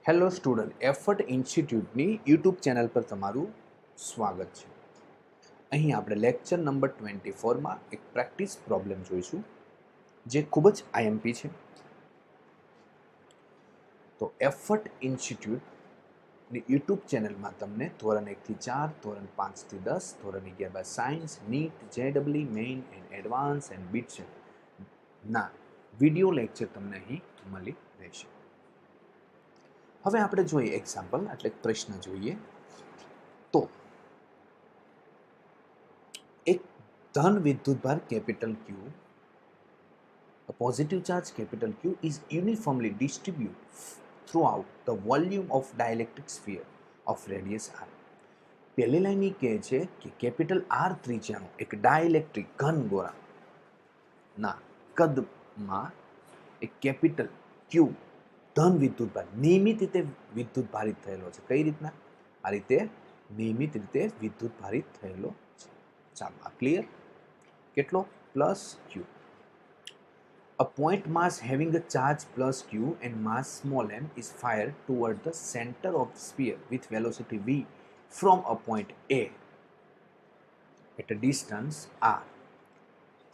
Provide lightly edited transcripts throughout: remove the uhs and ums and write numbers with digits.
Hello student, effort ઇન્સ્ટિટ્યૂટની YouTube channel પર તમારું સ્વાગત છે. અહીં આપણે લેક્ચર નંબર 24માં એક પ્રેક્ટિસ પ્રોબ્લેમ જોઈશું જે ખૂબ જ આઈએમપી છે. તો એફર્ટ ઇન્સ્ટિટ્યૂટની યુટ્યુબ ચેનલમાં તમને ધોરણ 1 થી 4, ધોરણ 5 થી 10, ધોરણ 11 બાય સાયન્સ, નીટ, જેડબલી, main and advance and BITSAT ના વિડીયો લેક્ચર તમને અહીં મળી રહેશે. હવે આપણે જોઈએ એક્ઝામ્પલ એટલે પ્રશ્ન જોઈએ. તો એક ધન વિદ્યુતભાર capital Q, a positive charge capital Q is uniformly distributed throughout the volume of dielectric sphere of radius r. પહેલી લાઈન એ કહે છે કે કેપિટલ R ત્રિજ્યાનો એક ડાયલેક્ટ્રિક ઘન ગોળાના કદમાં એક કેપિટલ Q ધન વિદ્યુતભાર નિયમિત રીતે વિદ્યુત ભારિત થયેલો છે. કઈ રીતના? આ રીતે નિયમિત રીતે વિદ્યુત ભારિત થયેલો છે. ચાલો આ ક્લિયર. કેટલો? Plus Q. A point mass having a charge plus Q and mass small m is fired toward the center of the sphere with velocity v from a point A at a distance r,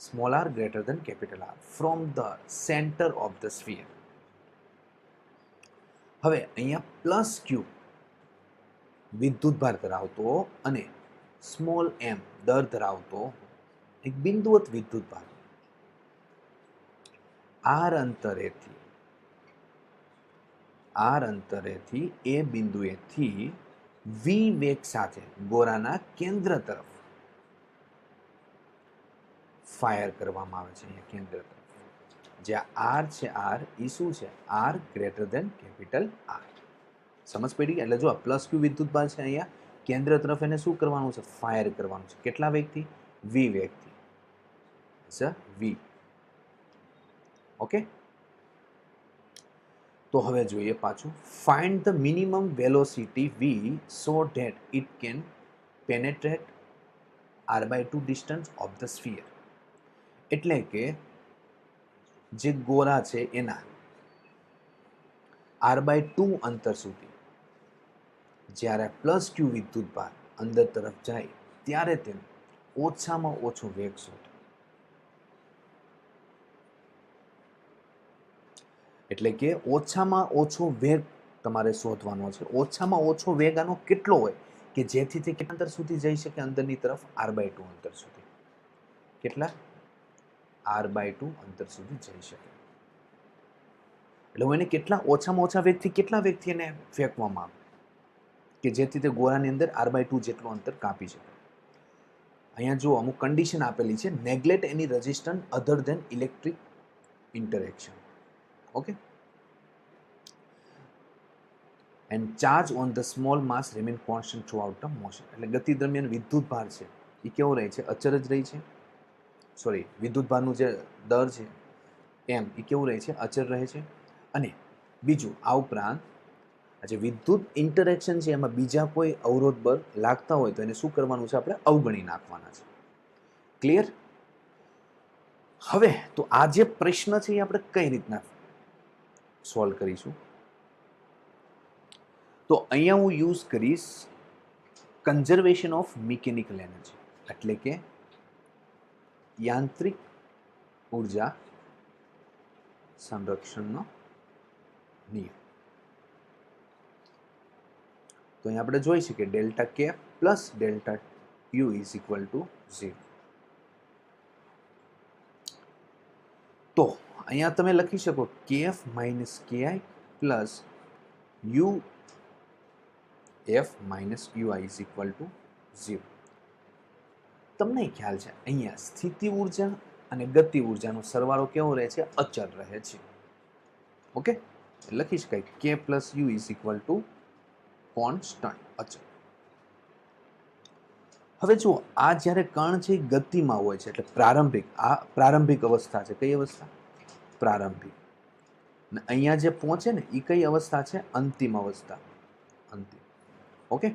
small r greater than capital R, from the center of the sphere. હવે અહીંયા plus Q વિદ્યુતભાર ધરાવતો અને small m દર ધરાવતો એક બિંદુવત વિદ્યુતભાર R અંતરેથી એ બિંદુએથી વી વેગ સાથે ગોળાના કેન્દ્ર તરફ ફાયર કરવામાં આવે છે. અહીંયા કેન્દ્ર તરફ જ્યાં આર છે, આર એ શું છે? R greater than capital R. સમજ પડી ગઈ? એટલે જો પ્લસ Q વિદ્યુતભાર છે, અહીંયા કેન્દ્ર તરફ એને શું કરવાનું છે? ફાયર કરવાનું છે. કેટલા વેગથી? વી વેગથી. વી. ઓકે. તો હવે જોઈએ પાછું. Find the minimum velocity V so that it can penetrate r/2 distance of the sphere. એટલે કે જે ગોળા છે એના r/2 અંતર સુધી જ્યારે પ્લસ Q વિદ્યુતભાર અંદર તરફ જાય ત્યારે તેનો ઓછામાં ઓછો વેગ શોધો. એટલે કે ઓછામાં ઓછો વેગ તમારે શોધવાનો છે. ઓછામાં ઓછો વેગ આનો કેટલો હોય કે જેથી તે કેટલા અંતર સુધી જઈ શકે? અંદરની તરફ r/2 અંતર સુધી. કેટલા? r/2 અંતર સુધી જઈ શકે. એટલે હું એને કેટલા ઓછામાં ઓછા વેગથી કેટલા વેગથી એને ફેંકવામાં આવે કે જેથી તે ગોળાની અંદર r/2 જેટલું અંતર કાપી શકે. અહીંયા જો અમુક કન્ડિશન આપેલી છે. Neglect any resistance other than electric interaction. Okay. And charge on the small mass remain constant throughout the motion. એટલે ગતિ દરમિયાન વિદ્યુત ભાર છે એ કેવો રહે છે? અચર જ રહી છે. સોરી, વિદ્યુત ભારનું જે દર છે એમ એ કેવું રહે છે? અચર રહે છે. અને બીજું આ ઉપરાંત જે વિદ્યુત ઇન્ટરેક્શન છે એમાં બીજા કોઈ અવરોધ બળ લાગતા હોય તો એને શું કરવાનું છે? આપણે અવગણી નાખવાના છે. ક્લિયર? હવે તો આ જે પ્રશ્ન છે એ આપણે કઈ રીતના સોલ્વ કરીશું? તો અહીંયા હું યુઝ કરીશ કન્ઝર્વેશન ઓફ મિકેનિકલ એનર્જી, એટલે કે યાંત્રિક ઉર્જા સંરક્ષણનો નિયમ. તો અહીંયા આપણે જોઈ શકીએ ડેલ્ટા કે plus delta you is equal two 0. તો અહીંયા તમે લખી શકો kf minus ki plus uf minus ui is equal two 0. તમને ખ્યાલ છે અહીંયા સ્થિતિ ઉર્જા અને ગતિ ઉર્જાનો સરવાળો કેવો રહે છે? અચળ રહે છે. ઓકે. લખી શકાય k plus u is equal two constant, અચળ. હવે જુઓ, આ જ્યારે કણ છે ગતિમાં હોય છે એટલે પ્રારંભિક અવસ્થા છે. કઈ અવસ્થા? પ્રારંભિક. અને અહીંયા જે પહોંચે ને એ કઈ અવસ્થા છે? અંતિમ અવસ્થા. અંતિમ. ઓકે.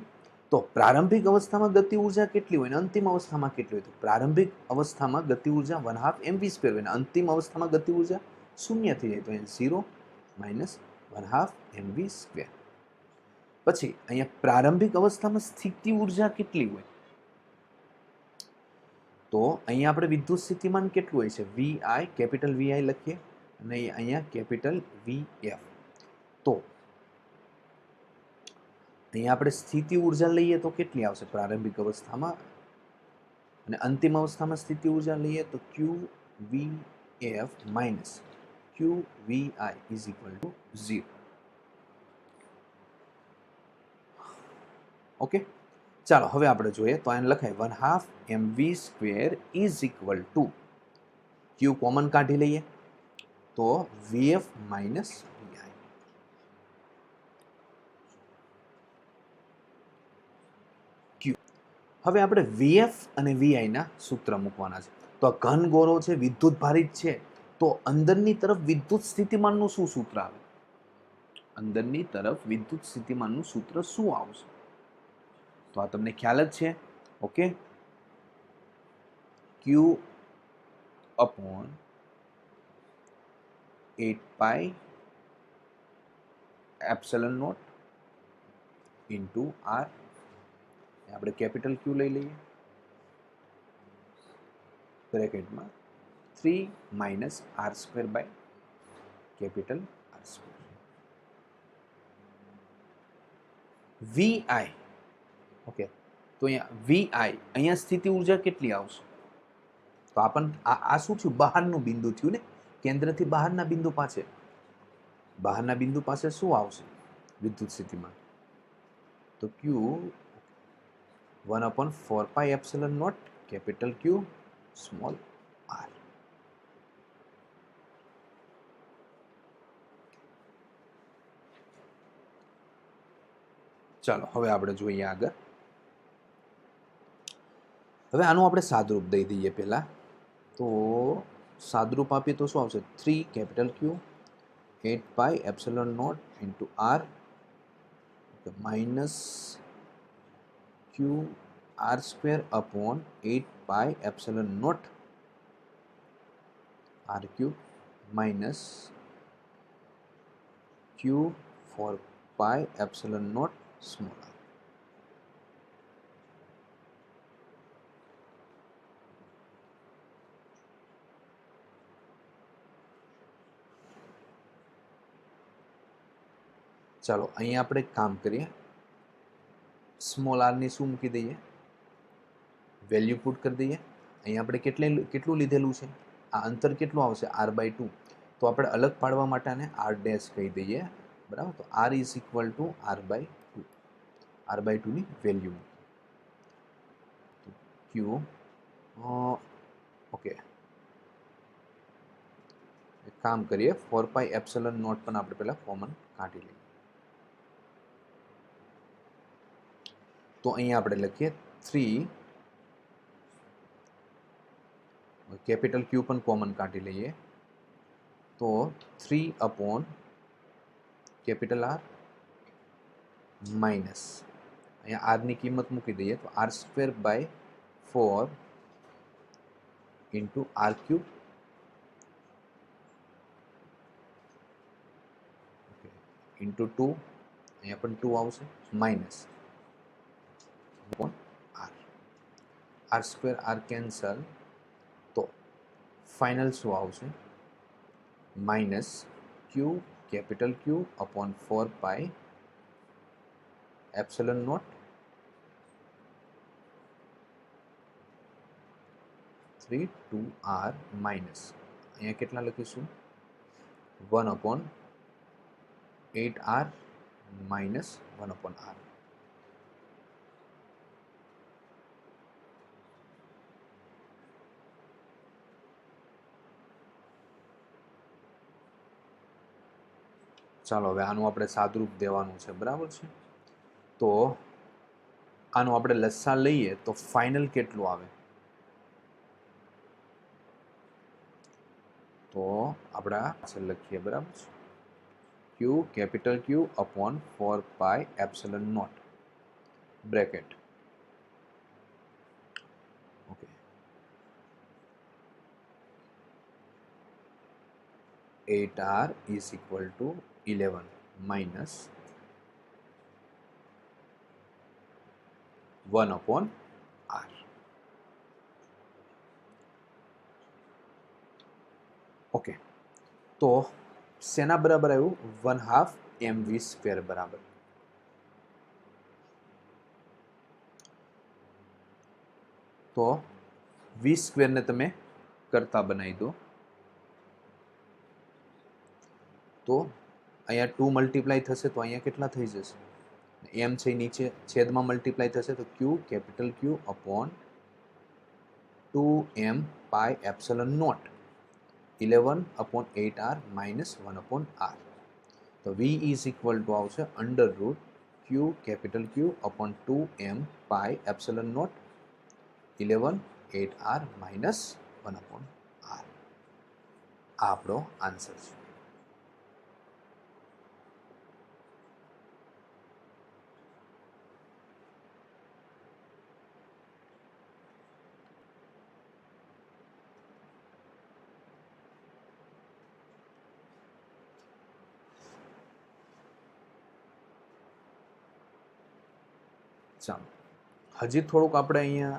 તો પ્રારંભિક અવસ્થામાં ગતિ ઉર્જા કેટલી હોય ને અંતિમ અવસ્થામાં કેટલી હોય? તો પ્રારંભિક અવસ્થામાં ગતિ ઉર્જા 1/2 mv² હોય ને અંતિમ અવસ્થામાં ગતિ ઉર્જા શૂન્ય થઈ જાય. તો 0 - 1/2 mv². પછી અહીંયા પ્રારંભિક અવસ્થામાં સ્થિતિ ઉર્જા કેટલી હોય? તો અહીંયા આપણે વિદ્યુત સ્થિતિમાન કેટલું હોય છે? વીઆઈ, કેપિટલ વીઆઈ લખીએ અને અહીંયા કેપિટલ વીએફ. તો અહીંયા આપણે સ્થિતિ ઉર્જા લઈએ તો કેટલી આવશે પ્રારંભિક અવસ્થામાં, અને અંતિમ અવસ્થામાં સ્થિતિ ઉર્જા લઈએ તો QVF minus QVI is equal two 0. Okay, ચાલો હવે આપણે જોઈએ તો આને લખાય 1/2 mv² is equal two Q common કાઢી લઈએ તો VF માઇનસ VI. Q હવે આપણે VF અને VI ના સૂત્ર મૂકવાના છે. તો આ ઘન ગોળો છે, વિદ્યુત ભારિત છે, તો અંદરની તરફ વિદ્યુત સ્થિતિમાનનું શું સૂત્ર આવે? અંદરની તરફ વિદ્યુત સ્થિતિમાનનું સૂત્ર શું આવશે? તો આ તમને ખ્યાલ જ છે. Okay, Q upon 8 pi epsilon naught into R. આપણે કેપિટલ Q લઈ લઈએ બ્રેકેટમાં 3 minus R² by capital R². VI, okay, તો અહીંયા VI અહીંયા સ્થિતિ ઉર્જા કેટલી આવશે? તો આપણને આ શું થયું? બહારનું બિંદુ થયું ને, કેન્દ્રથી બહારના બિંદુ પાસે, બહારના બિંદુ પાસે શું આવશે વિદ્યુત સ્થિતિમાન? તો Q 1/4 pi epsilon naught capital Q small r. ચાલો હવે આપણે જોઈએ આગળ. હવે આનું આપણે સાદરૂપ દઈ દઈએ પહેલા. તો સાદરૂપ આપીએ તો શું આવશે? 3 capital Q 8 pi epsilon naught into R minus Q R² upon 8 pi epsilon naught R³ minus Q 4 pi epsilon naught small r. ચાલો અહીંયા આપણે કામ કરીએ. સ્મોલ r ની શું મૂકી દઈએ? વેલ્યુ પુટ કરી દઈએ. અહીંયા આપણે કેટલું લીધેલું છે? આ અંતર કેટલું આવશે? R/2. તો આપણે અલગ પાડવા માટે આને R' કહી દઈએ, બરાબર. તો R is equal two R/2. R/2 ની વેલ્યુ Q. ઓકે, એક કામ કરીએ, 4 પાઈ એપ્સિલન નોટ પણ આપણે પહેલા કોમન કાઢી લઈએ. તો અહીંયા આપણે લખીએ 3 કેપિટલ Q પણ કોમન કાઢી લઈએ તો 3 अपॉन કેપિટલ R માઇનસ અહીંયા R ની કિંમત મૂકી દઈએ તો R² by 4 into R³ into 2, અહીંયા પણ 2 આવશે, minus R. R² R cancel, તો ફાઇનલ શું આવશે? Minus Q capital Q upon 4 pi epsilon not 3 2R minus અહીંયા કેટલા લખીશું? 1/8R minus 1/R. ચાલો હવે આનું આપણે સાદરૂપ દેવાનું છે, બરાબર છે. તો આનું આપણે લસાઅ લઈએ તો ફાઇનલ કેટલું આવે? તો આપણે લખીએ, બરાબર છે, Q capital Q upon 4 pi epsilon not bracket. Okay, 8R is equal to 11 minus 1/r. Okay, તો શેના બરાબર આવ્યું? 1/2 mv સ્ક્વેર બરાબર. તો v સ્ક્વેરને તમે કરતા બનાવી દો, તો અહીંયા 2 મલ્ટીપ્લાય થશે તો અહીંયા કેટલા થઈ જશે? એમ છે નીચે છેદમાં મલ્ટીપ્લાય થશે તો Q capital Q upon 2m pi epsilon nought 11/8r minus 1/r. તો v ઇઝ ઇક્વલ ટુ આવશે under root Q capital Q upon 2m pi epsilon nought 11/8r minus 1/r. આ આપણો આન્સર છે. ચાલો, હજી થોડુંક આપણે અહીંયા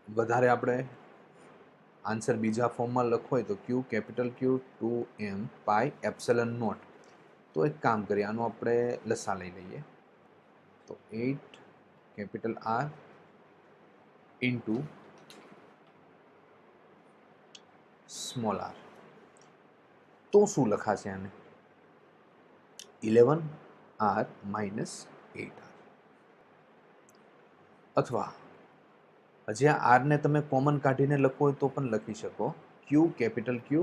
વધારે આપણે આન્સર બીજા ફોર્મમાં લખવો હોય તો Q capital Q 2m pi epsilon nought. તો એક કામ કરીએ, આનું આપણે લસા લઈ લઈએ. તો 8 capital R into small r. તો શું લખાશે આને? 11r minus 8r. અથવા હજી આ આર ને તમે કોમન કાઢીને લખો હોય તો પણ લખી શકો, Q capital Q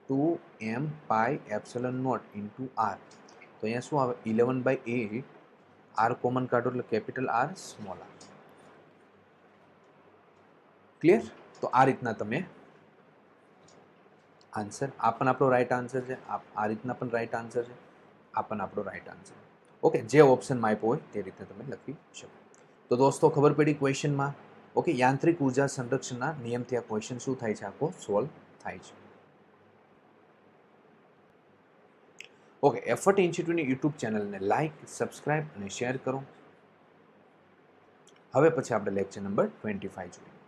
2m pi epsilon nought into R. તો અહીંયા શું આવે? 11/8. આર કોમન કાઢો એટલે capital R small R. Clear? તો આ રીતના તમે આન્સર, આ પણ આપણો રાઈટ આન્સર છે, આ રીતના પણ રાઈટ આન્સર છે, આ પણ આપણો રાઈટ આન્સર. ઓકે, જે ઓપ્શનમાં આપ્યો હોય તે રીતે તમે લખી શકો. તો દોસ્તો ખબર પડી ક્વેશ્ચનમાં? ઓકે, યાંત્રિક ઉર્જા સંરક્ષણના નિયમથી આ ક્વેશ્ચન શું થાય છે? આખો સોલ્વ થાય છે. ઓકે, એફર્ટ ઇન્સ્ટિટ્યૂટની યુટ્યુબ ચેનલને લાઈક, સબસ્ક્રાઇબ અને શેર કરો. હવે પછી આપણે લેક્ચર નંબર 25 જોઈએ.